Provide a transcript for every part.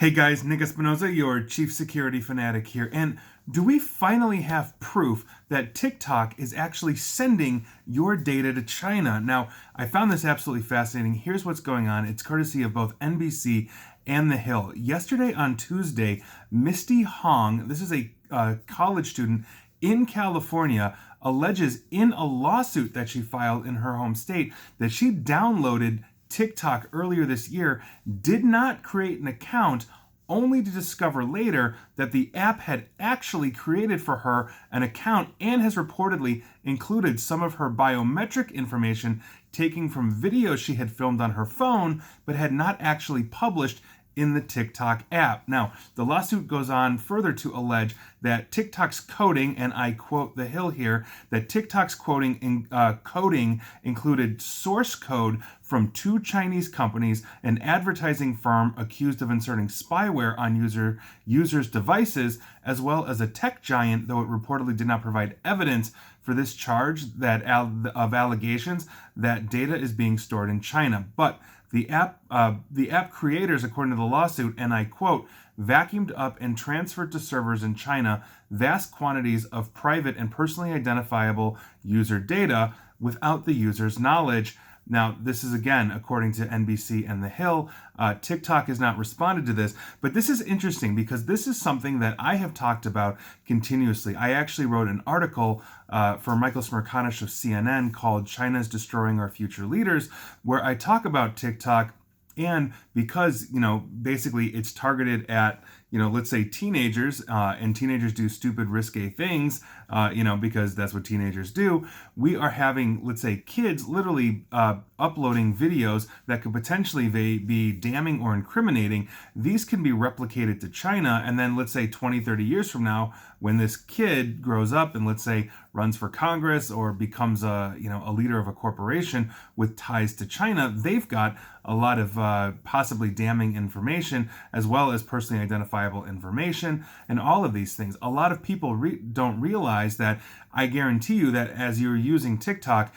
Hey guys, Nick Espinoza, your chief security fanatic here. And do we finally have proof that TikTok is actually sending your data to China? Now, I found this absolutely fascinating. Here's what's going on. It's courtesy of both NBC and The Hill. Yesterday on Tuesday, Misty Hong, this is a college student in California, alleges in a lawsuit that she filed in her home state that she downloaded TikTok earlier this year, did not create an account, only to discover later that the app had actually created for her an account and has reportedly included some of her biometric information taken from videos she had filmed on her phone but had not actually published in the TikTok app. Now, the lawsuit goes on further to allege that TikTok's coding, and I quote The Hill here, that TikTok's coding included source code from two Chinese companies, an advertising firm accused of inserting spyware on users' devices, as well as a tech giant, though it reportedly did not provide evidence for this charge of allegations that data is being stored in China. But the app creators, according to the lawsuit, and I quote, vacuumed up and transferred to servers in China vast quantities of private and personally identifiable user data without the user's knowledge. Now, this is again, according to NBC and The Hill. TikTok has not responded to this, but this is interesting because this is something that I have talked about continuously. I actually wrote an article for Michael Smerconish of CNN called China's Destroying Our Future Leaders, where I talk about TikTok. And because, basically it's targeted at, let's say teenagers, and teenagers do stupid, risque things, because that's what teenagers do. We are having, let's say, kids literally uploading videos that could potentially be damning or incriminating. These can be replicated to China. And then let's say 20, 30 years from now, when this kid grows up and let's say runs for Congress or becomes a leader of a corporation with ties to China, they've got a lot of possibly damning information as well as personally identifiable information and all of these things. A lot of people don't realize that. I guarantee you that as you're using TikTok,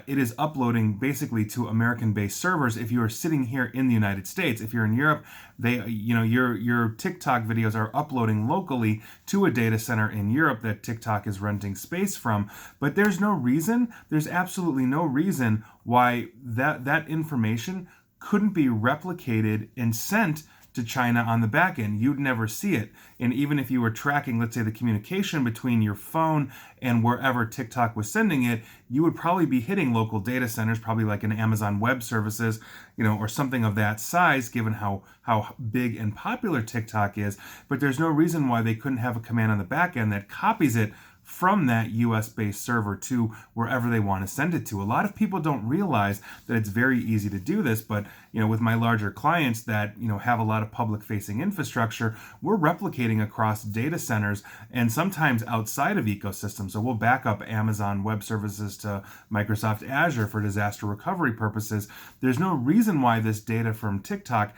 it is uploading basically to American-based servers. If you are sitting here in the United States, if you're in Europe, your TikTok videos are uploading locally to a data center in Europe that TikTok is renting space from. But there's absolutely no reason why that information couldn't be replicated and sent to China on the back end. You'd never see it. And even if you were tracking, let's say, the communication between your phone and wherever TikTok was sending it, you would probably be hitting local data centers, probably like an Amazon Web Services, or something of that size, given how big and popular TikTok is. But there's no reason why they couldn't have a command on the back end that copies it from that US-based server to wherever they want to send it to. A lot of people don't realize that it's very easy to do this, but with my larger clients that have a lot of public-facing infrastructure, we're replicating across data centers and sometimes outside of ecosystems. So we'll back up Amazon Web Services to Microsoft Azure for disaster recovery purposes. There's no reason why this data from TikTok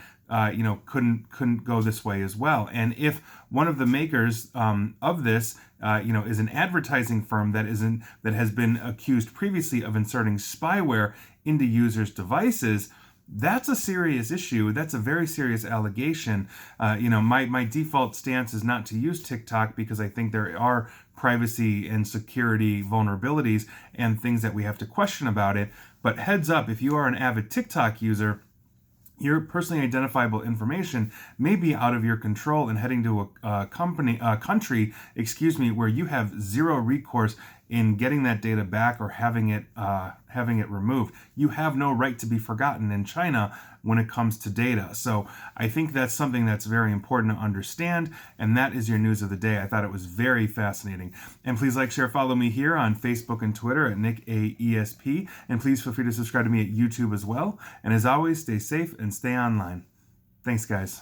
couldn't go this way as well. And if one of the makers of this, is an advertising firm that has been accused previously of inserting spyware into users' devices, that's a serious issue. That's a very serious allegation. My default stance is not to use TikTok because I think there are privacy and security vulnerabilities and things that we have to question about it. But heads up, if you are an avid TikTok user, your personally identifiable information may be out of your control and heading to a country, where you have zero recourse in getting that data back or having it removed. You have no right to be forgotten in China when it comes to data. So I think that's something that's very important to understand, and that is your news of the day. I thought it was very fascinating. And please like, share, follow me here on Facebook and Twitter at NickAESP, and please feel free to subscribe to me at YouTube as well. And as always, stay safe and stay online. Thanks, guys.